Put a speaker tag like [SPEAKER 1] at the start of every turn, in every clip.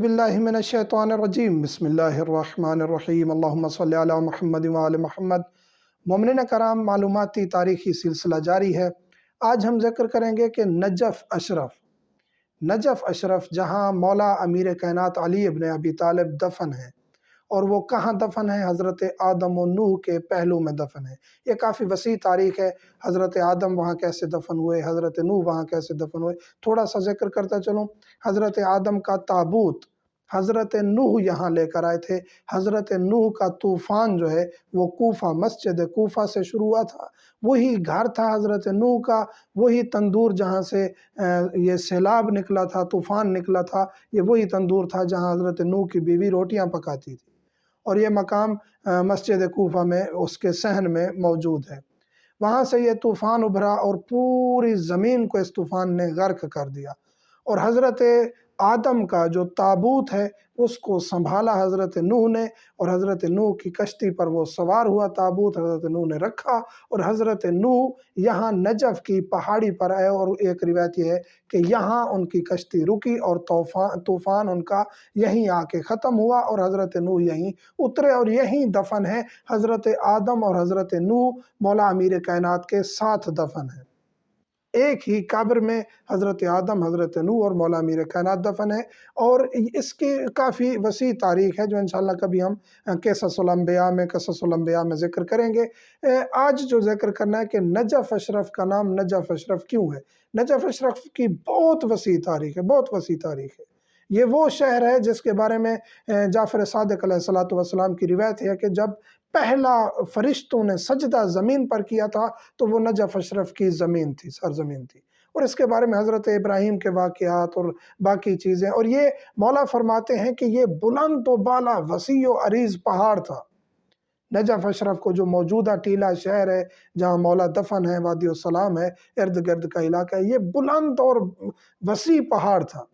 [SPEAKER 1] बिल्लाहि मिनश्शैतानिर्रजीम बिस्मिल्लाहिर्रहमानिर्रहीम अल्लाहुम्मा सल्लि अला मुहम्मद व आले मुहम्मद। मोमिनीन कराम, मालूमाती तारीखी सिलसिला जारी है। आज हम जिक्र करेंगे कि नजफ़ अशरफ जहाँ मौला अमीर कायनात अली इब्न अबी तालिब दफन है, और वो कहाँ दफन है? हज़रत आदम और नूह के पहलू में दफन है। ये काफ़ी वसी तारीख़ है। हज़रत आदम वहाँ कैसे दफन हुए, हज़रत नूह वहाँ कैसे दफन हुए, थोड़ा सा जिक्र करता चलूँ। हज़रत आदम का ताबूत हज़रत नूह यहाँ लेकर आए थे। हज़रत नूह का तूफ़ान जो है वो कूफ़ा, मस्जिद कूफ़ा से शुरू हुआ था। वही घर था हज़रत नूह का, वही तंदूर जहाँ से ये सैलाब निकला था, तूफ़ान निकला था, ये वही तंदूर था जहाँ हज़रत नूह की बीवी रोटियाँ पकाती थी। और ये मकाम मस्जिद कूफ़ा में उसके सहन में मौजूद है। वहाँ से ये तूफ़ान उभरा और पूरी ज़मीन को इस तूफ़ान ने गर्क कर दिया। और हज़रत आदम का जो ताबूत है उसको संभाला हज़रत नूह ने, और हज़रत नूह की कश्ती पर वो सवार हुआ, ताबूत हज़रत नूह ने रखा, और हज़रत नूह यहाँ नजफ़ की पहाड़ी पर आए। और एक रिवायत ये है कि यहाँ उनकी कश्ती रुकी और तूफ़ान उनका यहीं आके ख़त्म हुआ, और हज़रत नूह यहीं उतरे, और यहीं दफन है हज़रत आदम और हज़रत नूह मौला अमीर कायनात के साथ दफन है। एक ही कब्र में हज़रत आदम, हज़रत नूह और मौला अमीर कायनात दफन है। और इसकी काफ़ी वसी तारीख़ है जो इंशाअल्लाह कभी हम क़िससुल अंबिया में ज़िक्र करेंगे। आज जो ज़िक्र करना है कि नजफ़ अशरफ का नाम नजफ़ अशरफ क्यों है। नजफ़ अशरफ की बहुत वसी तारीख़ है, बहुत वसी तारीख़ है। ये वो शहर है जिसके बारे में जाफ़र सादिक़ अलैहिस्सलातु वस्सलाम की रिवायत है कि जब पहला फरिश्तों ने सजदा ज़मीन पर किया था तो वो नजफ़ अशरफ की ज़मीन थी, सरज़मीन थी। और इसके बारे में हज़रत इब्राहीम के वाक़यात और बाकी चीज़ें, और ये मौला फरमाते हैं कि ये बुलंद व बाला वसी व अरीज़ पहाड़ था। नजफ़ अशरफ को जो मौजूदा टीला शहर है जहाँ मौला दफन है, वादी सलाम है, इर्द गिर्द का इलाका है, ये बुलंद और वसी पहाड़ था।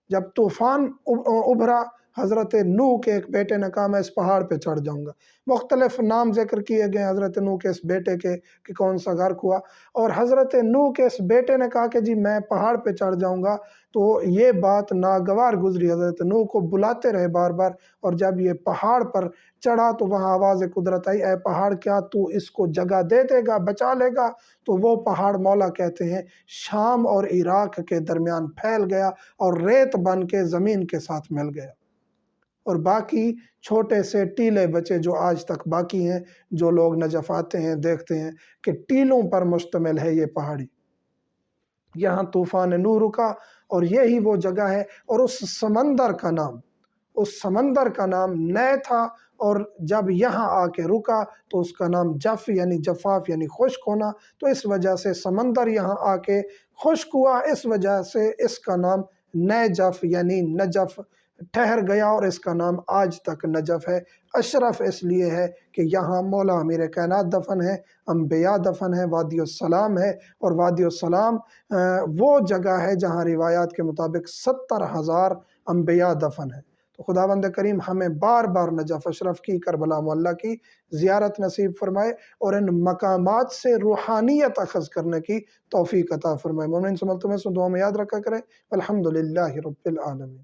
[SPEAKER 1] जब तूफ़ान उभरा, हज़रत नूह के एक बेटे ने कहा मैं इस पहाड़ पे चढ़ जाऊँगा। मुख्तलिफ नाम ज़िक्र किए गए हज़रत नूह के इस बेटे के कि कौन सा गर्क हुआ, और हज़रत नूह के इस बेटे ने कहा कि जी मैं पहाड़ पे चढ़ जाऊँगा। तो ये बात नागवार गुजरी, हज़रत नूह को बुलाते रहे बार बार, और जब ये पहाड़ पर चढ़ा तो वहाँ आवाज़ कुदरत आई, ऐ पहाड़ क्या तू इसको जगह दे देगा, बचा लेगा? तो वो पहाड़ मौला कहते हैं शाम और इराक के दरमियान फैल गया और रेत बन के ज़मीन के साथ मिल गया, और बाकी छोटे से टीले बचे जो आज तक बाकी हैं। जो लोग नजफ़ आते हैं देखते हैं कि टीलों पर मुश्तमिल है ये पहाड़ी। यहाँ तूफ़ान नूह रुका, और यही वो जगह है। और उस समंदर का नाम नय था, और जब यहाँ आके रुका तो उसका नाम जफ़ यानी जफ़ाफ़ यानी खुश्क होना। तो इस वजह से समंदर यहाँ आके खुश्क हुआ, इस वजह से इसका नाम नजफ़ यानी नजफ़ ठहर गया, और इसका नाम आज तक नजफ़ है। अशरफ इसलिए है कि यहाँ मौला अमीर कायनात दफन है, अंबिया दफन है, वादी सलाम है। और वादी सलाम वो जगह है जहाँ रिवायात के मुताबिक 70,000 अंबिया दफन है। तो खुदावंद करीम हमें बार बार नजफ़ अशरफ की, करबला मुअल्ला की ज़ियारत नसीब फरमाए, और इन मकामात से रूहानियत अख़ज़ करने की तौफ़ीक़ अता फरमाए। मोमिन समझ तुम्हें दुआ में याद रखा करें। अल्हम्दुलिल्लाहि रब्बिल आलमीन।